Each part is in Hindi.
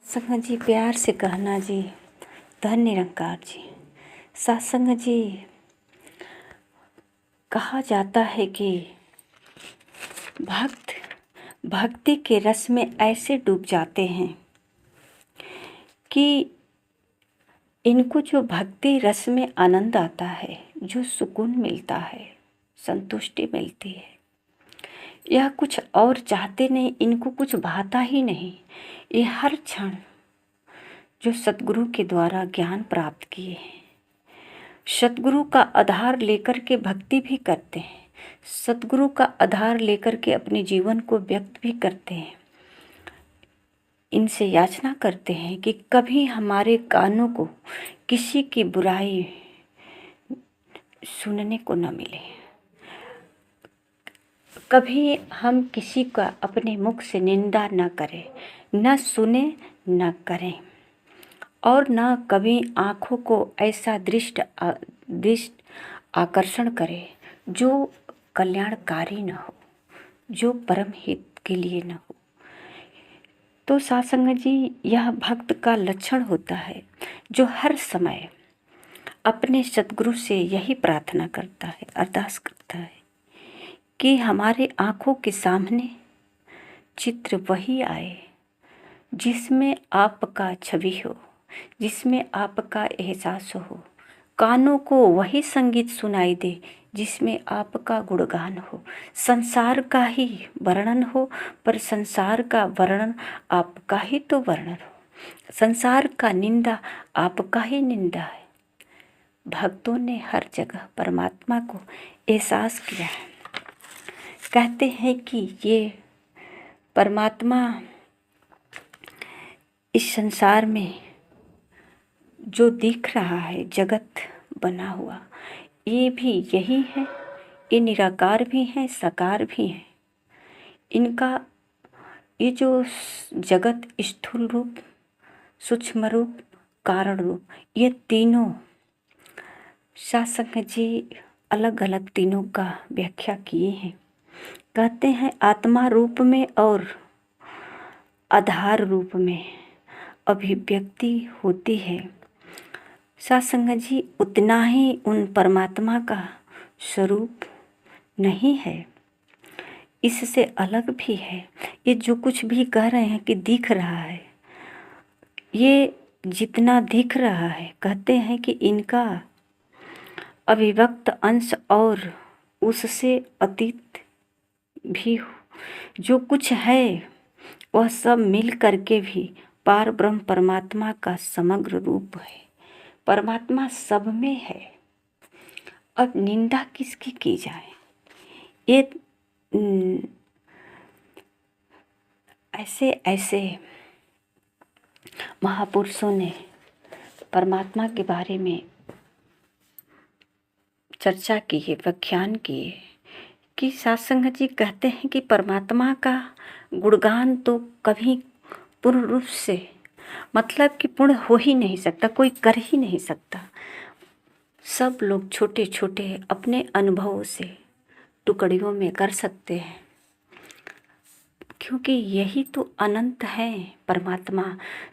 सत्संग जी प्यार से कहना जी, धन निरंकार जी। सत्संग जी, कहा जाता है कि भक्त भक्ति के रस में ऐसे डूब जाते हैं कि इनको जो भक्ति रस में आनंद आता है, जो सुकून मिलता है, संतुष्टि मिलती है, यह कुछ और चाहते नहीं, इनको कुछ भाता ही नहीं। ये हर क्षण जो सतगुरु के द्वारा ज्ञान प्राप्त किए हैं, सतगुरु का आधार लेकर के भक्ति भी करते हैं, सतगुरु का आधार लेकर के अपने जीवन को व्यक्त भी करते हैं। इनसे याचना करते हैं कि कभी हमारे कानों को किसी की बुराई सुनने को न मिले, कभी हम किसी का अपने मुख से निंदा न करें, न सुने न करें, और न कभी आँखों को ऐसा दृष्ट आकर्षण करे जो कल्याणकारी न हो, जो परम हित के लिए न हो। तो सत्संग जी, यह भक्त का लक्षण होता है जो हर समय अपने सतगुरु से यही प्रार्थना करता है, अरदास करता है कि हमारे आँखों के सामने चित्र वही आए जिसमें आपका छवि हो, जिसमें आपका एहसास हो, कानों को वही संगीत सुनाई दे जिसमें आपका गुणगान हो, संसार का ही वर्णन हो, पर संसार का वर्णन आपका ही तो वर्णन हो, संसार का निंदा आपका ही निंदा है। भक्तों ने हर जगह परमात्मा को एहसास किया है। कहते हैं कि ये परमात्मा इस संसार में जो दिख रहा है, जगत बना हुआ, ये भी यही है। ये निराकार भी हैं, साकार भी हैं। इनका ये जो जगत स्थूल रूप, सूक्ष्म रूप, कारण रूप, ये तीनों सत्संग जी अलग अलग तीनों का व्याख्या किए हैं। कहते हैं आत्मा रूप में और आधार रूप में अभिव्यक्ति होती है। सत्संग जी, उतना ही उन परमात्मा का स्वरूप नहीं है, इससे अलग भी है। ये जो कुछ भी कह रहे हैं कि दिख रहा है, ये जितना दिख रहा है, कहते हैं कि इनका अभिव्यक्त अंश और उससे अतीत भी जो कुछ है वह सब मिल करके भी पार ब्रह्म परमात्मा का समग्र रूप है। परमात्मा सब में है। अब निंदा किसकी की जाए? ये ऐसे ऐसे महापुरुषों ने परमात्मा के बारे में चर्चा की है, व्याख्यान किए कि सत्संग जी कहते हैं कि परमात्मा का गुणगान तो कभी पूर्ण रूप से, मतलब कि पूर्ण हो ही नहीं सकता, कोई कर ही नहीं सकता। सब लोग छोटे छोटे अपने अनुभवों से टुकड़ियों में कर सकते हैं, क्योंकि यही तो अनंत है। परमात्मा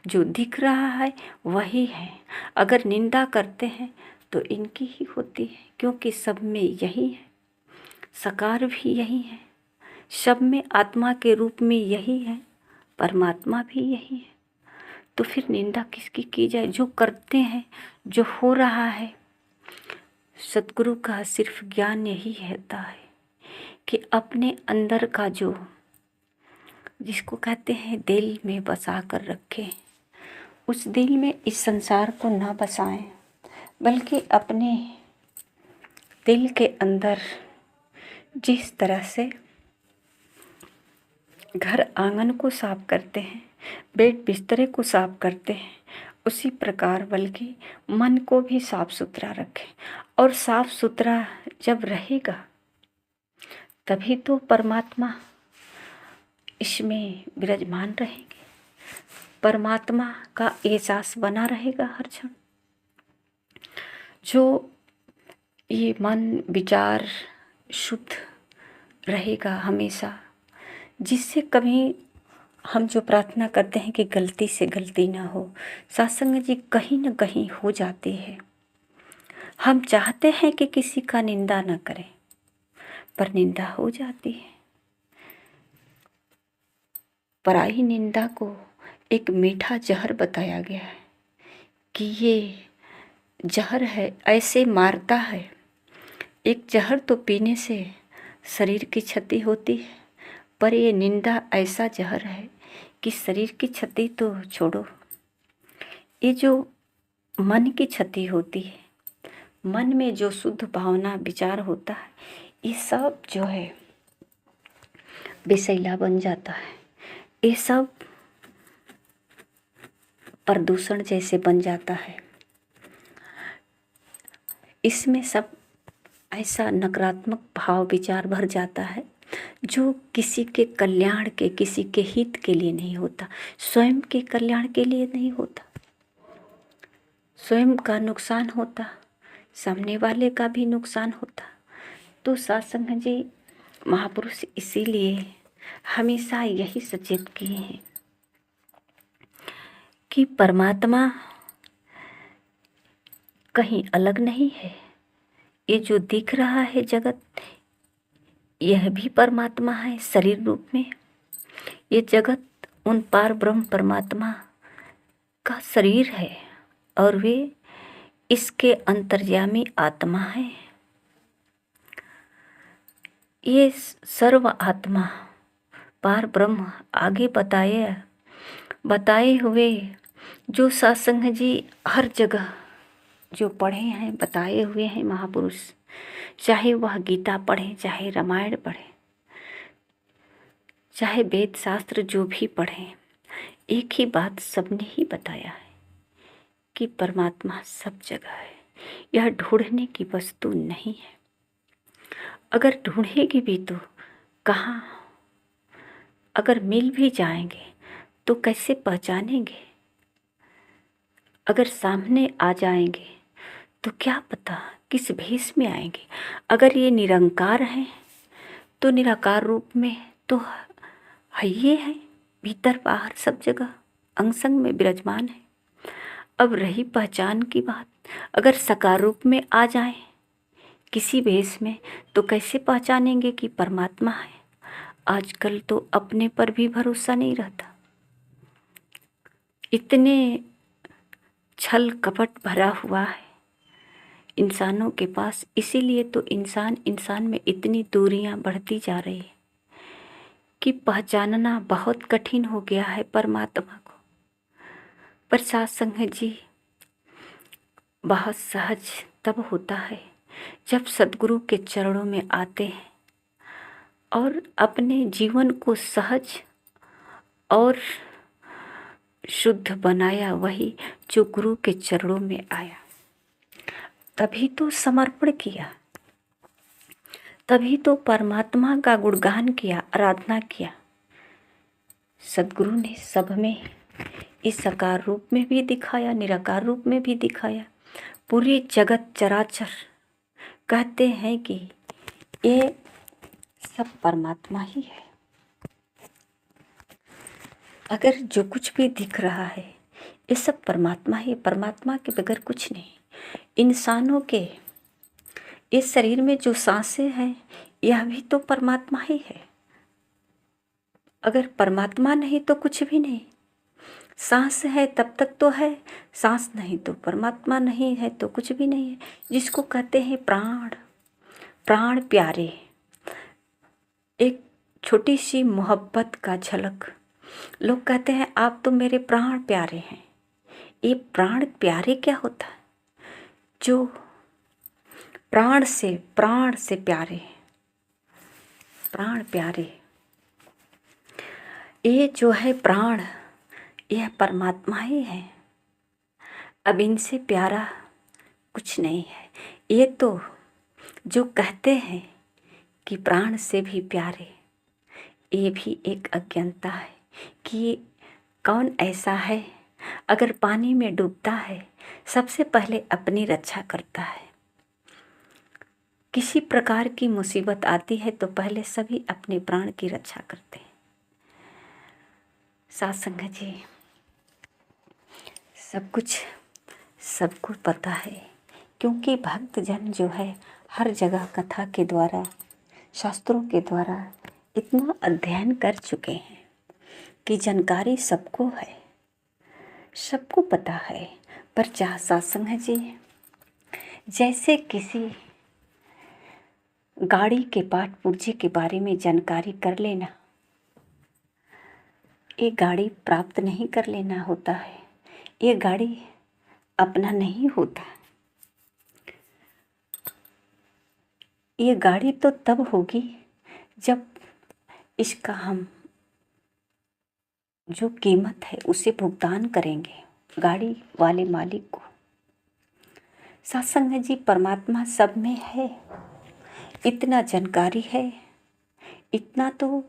जो दिख रहा है वही है। अगर निंदा करते हैं तो इनकी ही होती है, क्योंकि सब में यही है, साकार भी यही है, सब में आत्मा के रूप में यही है, परमात्मा भी यही है। तो फिर निंदा किसकी की जाए? जो करते हैं, जो हो रहा है, सतगुरु का सिर्फ ज्ञान यही रहता है कि अपने अंदर का जो, जिसको कहते हैं दिल में बसा कर रखें, उस दिल में इस संसार को ना बसाएं, बल्कि अपने दिल के अंदर जिस तरह से घर आंगन को साफ करते हैं, बेड बिस्तरे को साफ करते हैं, उसी प्रकार बल्कि मन को भी साफ सुथरा रखें। और साफ सुथरा जब रहेगा तभी तो परमात्मा इसमें विराजमान रहेंगे, परमात्मा का एहसास बना रहेगा हर क्षण। जो ये मन विचार शुद्ध रहेगा हमेशा, जिससे कभी हम जो प्रार्थना करते हैं कि गलती से गलती ना हो, सत्संग जी कहीं न कहीं हो जाती है। हम चाहते हैं कि किसी का निंदा न करें, पर निंदा हो जाती है। पराई निंदा को एक मीठा जहर बताया गया है कि ये जहर है, ऐसे मारता है। एक जहर तो पीने से शरीर की क्षति होती है, पर ये निंदा ऐसा जहर है कि शरीर की क्षति तो छोड़ो, ये जो मन की क्षति होती है, मन में जो शुद्ध भावना विचार होता है, ये सब जो है विषैला बन जाता है। ये सब प्रदूषण जैसे बन जाता है। इसमें सब ऐसा नकारात्मक भाव विचार भर जाता है जो किसी के कल्याण के, किसी के हित के लिए नहीं होता, स्वयं के कल्याण के लिए नहीं होता। स्वयं का नुकसान होता, सामने वाले का भी नुकसान होता। तो सत्संग जी महापुरुष इसीलिए हमेशा यही सचेत किए हैं कि परमात्मा कहीं अलग नहीं है। ये जो दिख रहा है जगत, यह भी परमात्मा है शरीर रूप में। ये जगत उन पार ब्रह्म परमात्मा का शरीर है और वे इसके अंतर्यामी आत्मा है। ये सर्व आत्मा पार ब्रह्म आगे बताए हुए जो सत्संग जी हर जगह जो पढ़े हैं, बताए हुए हैं महापुरुष, चाहे वह गीता पढ़े, चाहे रामायण पढ़े, चाहे वेद शास्त्र जो भी पढ़े, एक ही बात सबने ही बताया है कि परमात्मा सब जगह है। यह ढूंढने की वस्तु नहीं है। अगर ढूंढेगी भी तो कहाँ? अगर मिल भी जाएंगे तो कैसे पहचानेंगे? अगर सामने आ जाएंगे तो क्या पता किस भेष में आएंगे। अगर ये निरंकार हैं तो निराकार रूप में तो है, ये है भीतर बाहर सब जगह अंग संग में विराजमान है। अब रही पहचान की बात, अगर साकार रूप में आ जाए किसी भेष में तो कैसे पहचानेंगे कि परमात्मा है। आजकल तो अपने पर भी भरोसा नहीं रहता, इतने छल कपट भरा हुआ है इंसानों के पास। इसीलिए तो इंसान में इतनी दूरियां बढ़ती जा रही है कि पहचानना बहुत कठिन हो गया है परमात्मा को। पर सत्संग जी बहुत सहज तब होता है जब सद्गुरु के चरणों में आते हैं और अपने जीवन को सहज और शुद्ध बनाया, वही जो गुरु के चरणों में आया। तभी तो समर्पण किया, तभी तो परमात्मा का गुणगान किया, आराधना किया। सद्गुरु ने सब में इस साकार रूप में भी दिखाया, निराकार रूप में भी दिखाया। पूरी जगत चराचर कहते हैं कि ये सब परमात्मा ही है। अगर जो कुछ भी दिख रहा है ये सब परमात्मा ही, परमात्मा के बगैर कुछ नहीं। इंसानों के इस शरीर में जो सांसें हैं यह भी तो परमात्मा ही है। अगर परमात्मा नहीं तो कुछ भी नहीं। सांस है तब तक तो है, सांस नहीं तो परमात्मा नहीं है तो कुछ भी नहीं है। जिसको कहते हैं प्राण, प्राण प्यारे, एक छोटी सी मोहब्बत का झलक। लोग कहते हैं आप तो मेरे प्राण प्यारे हैं। ये प्राण प्यारे क्या होता है? जो प्राण से प्यारे, प्राण प्यारे, ये जो है प्राण, यह परमात्मा ही है। अब इनसे प्यारा कुछ नहीं है। ये तो जो कहते हैं कि प्राण से भी प्यारे, ये भी एक अज्ञानता है कि कौन ऐसा है अगर पानी में डूबता है सबसे पहले अपनी रक्षा करता है। किसी प्रकार की मुसीबत आती है तो पहले सभी अपने प्राण की रक्षा करते हैं। सत्संग जी, सब कुछ सबको पता है, क्योंकि भक्त जन जो है हर जगह कथा के द्वारा, शास्त्रों के द्वारा इतना अध्ययन कर चुके हैं कि जानकारी सबको है, सबको पता है। पर चाह सत्संग जी, जैसे किसी गाड़ी के पार्ट पुर्जे के बारे में जानकारी कर लेना, ये गाड़ी प्राप्त नहीं कर लेना होता है, ये गाड़ी अपना नहीं होता। ये गाड़ी तो तब होगी जब इसका हम जो कीमत है उसे भुगतान करेंगे गाड़ी वाले मालिक को। सत्संग जी, परमात्मा सब में है, इतना जानकारी है, इतना तो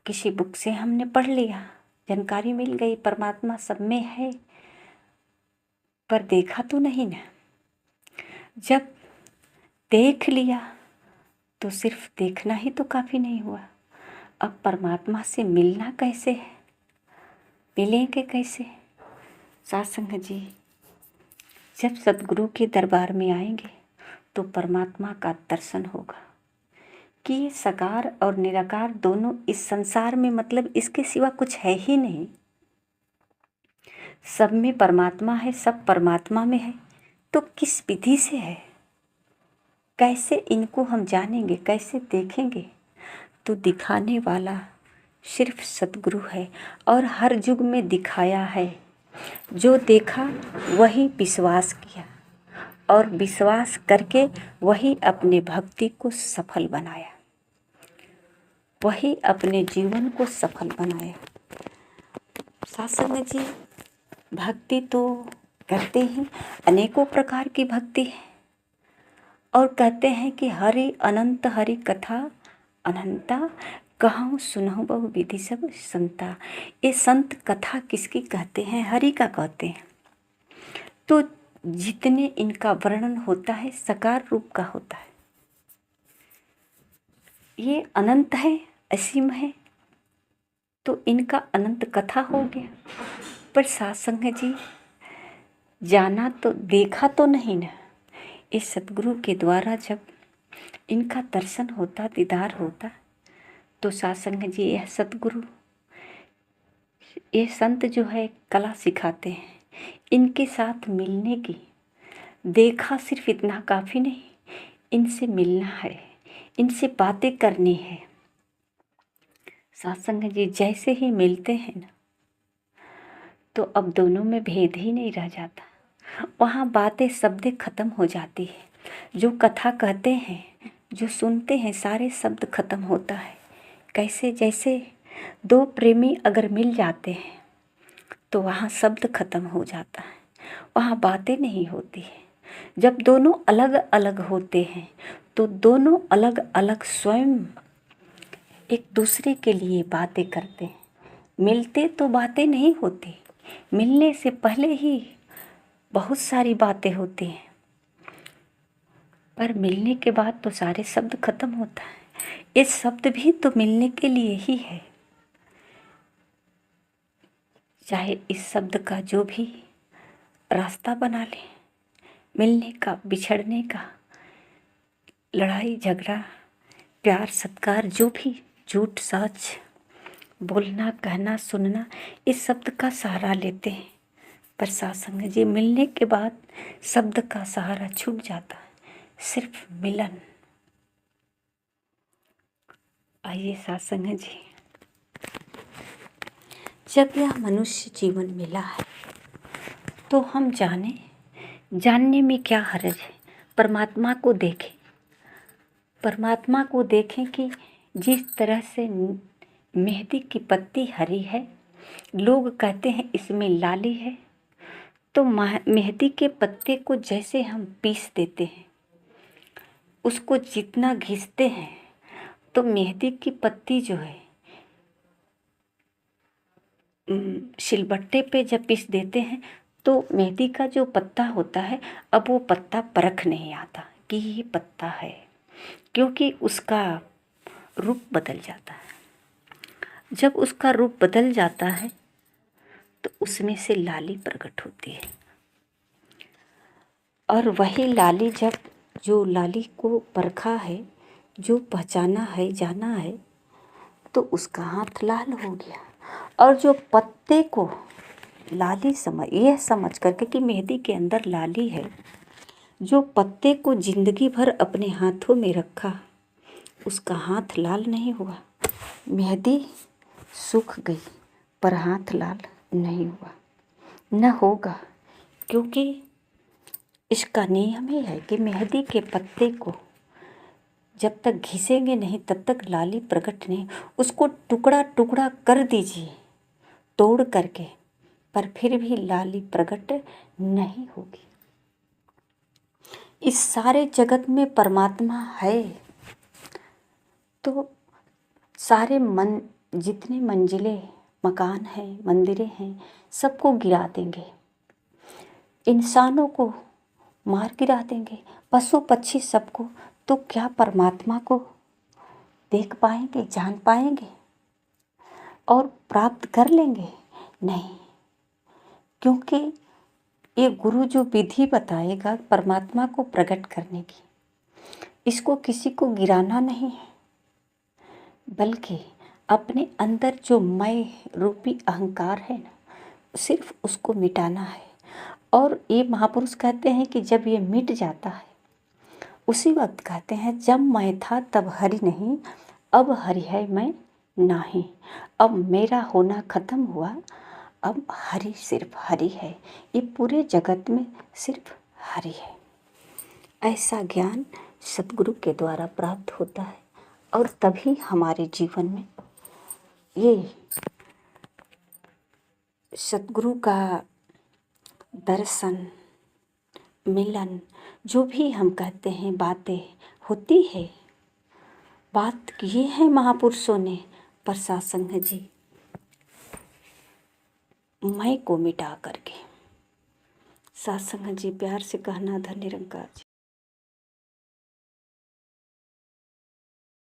किसी बुक से हमने पढ़ लिया, जानकारी मिल गई, परमात्मा सब में है, पर देखा तो नहीं ना। जब देख लिया तो सिर्फ देखना ही तो काफ़ी नहीं हुआ। अब परमात्मा से मिलना कैसे है, मिलेंगे कैसे? सत्संग जी, जब सतगुरु के दरबार में आएंगे तो परमात्मा का दर्शन होगा कि ये साकार और निराकार दोनों इस संसार में, मतलब इसके सिवा कुछ है ही नहीं। सब में परमात्मा है, सब परमात्मा में है, तो किस विधि से है, कैसे इनको हम जानेंगे, कैसे देखेंगे? तो दिखाने वाला सिर्फ सतगुरु है, और हर युग में दिखाया है। जो देखा वही विश्वास किया, और विश्वास करके वही अपने भक्ति को सफल बनाया, वही अपने जीवन को सफल बनाया। सत्संग जी, भक्ति तो करते हैं, अनेकों प्रकार की भक्ति है, और कहते हैं कि हरि अनंत हरि कथा अनंता, कहूँ सुनहु बहु विधि सब संता। ये संत कथा किसकी कहते हैं? हरि का कहते हैं। तो जितने इनका वर्णन होता है साकार रूप का होता है, ये अनंत है, असीम है, तो इनका अनंत कथा हो गया। पर सत्संग जी, जाना तो, देखा तो नहीं ना। इस सतगुरु के द्वारा जब इनका दर्शन होता, दीदार होता, तो सत्संग जी, यह सतगुरु, ये संत जो है कला सिखाते हैं, इनके साथ मिलने की। देखा सिर्फ इतना काफ़ी नहीं, इनसे मिलना है, इनसे बातें करनी है। सत्संग जी, जैसे ही मिलते हैं ना, तो अब दोनों में भेद ही नहीं रह जाता, वहाँ बातें शब्दें खत्म हो जाती है। जो कथा कहते हैं, जो सुनते हैं, सारे शब्द खत्म होता है। कैसे? जैसे दो प्रेमी अगर मिल जाते हैं तो वहाँ शब्द खत्म हो जाता है, वहाँ बातें नहीं होती है। जब दोनों अलग अलग होते हैं तो दोनों अलग अलग स्वयं एक दूसरे के लिए बातें करते हैं। मिलते तो बातें नहीं होती, मिलने से पहले ही बहुत सारी बातें होती हैं, पर मिलने के बाद तो सारे शब्द खत्म होता है। ये शब्द भी तो मिलने के लिए ही है। चाहे इस शब्द का जो भी रास्ता बना ले, मिलने का, बिछड़ने का, लड़ाई झगड़ा, प्यार सत्कार, जो भी झूठ सच, बोलना, कहना, सुनना, इस शब्द का सहारा लेते हैं। पर सत्संग जी, मिलने के बाद शब्द का सहारा छूट जाता है, सिर्फ मिलन। आइए सत्संग जी, जब यह मनुष्य जीवन मिला है तो हम जानने में क्या हर्ज है? परमात्मा को देखें, परमात्मा को देखें कि जिस तरह से मेहंदी की पत्ती हरी है, लोग कहते हैं इसमें लाली है, तो मेहंदी के पत्ते को जैसे हम पीस देते हैं, उसको जितना घिसते हैं, तो मेहंदी की पत्ती जो है सिलबट्टे पे जब पीस देते हैं तो मेहंदी का जो पत्ता होता है, अब वो पत्ता परख नहीं आता कि ये पत्ता है, क्योंकि उसका रूप बदल जाता है। जब उसका रूप बदल जाता है तो उसमें से लाली प्रकट होती है। और वही लाली, जब जो लाली को परखा है, जो पहचाना है, जाना है, तो उसका हाथ लाल हो गया। और जो पत्ते को लाली यह समझ करके कि मेहंदी के अंदर लाली है, जो पत्ते को जिंदगी भर अपने हाथों में रखा, उसका हाथ लाल नहीं हुआ। मेहंदी सूख गई पर हाथ लाल नहीं हुआ, न होगा, क्योंकि इसका नियम ही है कि मेहंदी के पत्ते को जब तक घिसेंगे नहीं तब तक लाली प्रकट नहीं। उसको टुकड़ा टुकड़ा कर दीजिए तोड़ करके, पर फिर भी लाली प्रकट नहीं होगी। इस सारे जगत में परमात्मा है तो सारे जितने मंजिलें, मकान हैं, मंदिरें हैं, सबको गिरा देंगे, इंसानों को मार गिरा देंगे, पशु पक्षी सबको, तो क्या परमात्मा को देख पाएंगे, जान पाएंगे और प्राप्त कर लेंगे? नहीं, क्योंकि ये गुरु जो विधि बताएगा परमात्मा को प्रकट करने की, इसको किसी को गिराना नहीं है, बल्कि अपने अंदर जो मैं रूपी अहंकार है ना, सिर्फ उसको मिटाना है। और ये महापुरुष कहते हैं कि जब ये मिट जाता है उसी वक्त कहते हैं, जब मैं था तब हरि नहीं, अब हरि है मैं नाही। अब मेरा होना खत्म हुआ, अब हरि सिर्फ हरि है, ये पूरे जगत में सिर्फ हरि है। ऐसा ज्ञान सतगुरु के द्वारा प्राप्त होता है और तभी हमारे जीवन में ये सतगुरु का दर्शन, मिलन, जो भी हम कहते हैं बातें होती है, बात किए हैं महापुरुषों ने, पर सत्संग जी मैं को मिटा करके। सत्संग जी प्यार से कहना, धन्य निरंकार जी।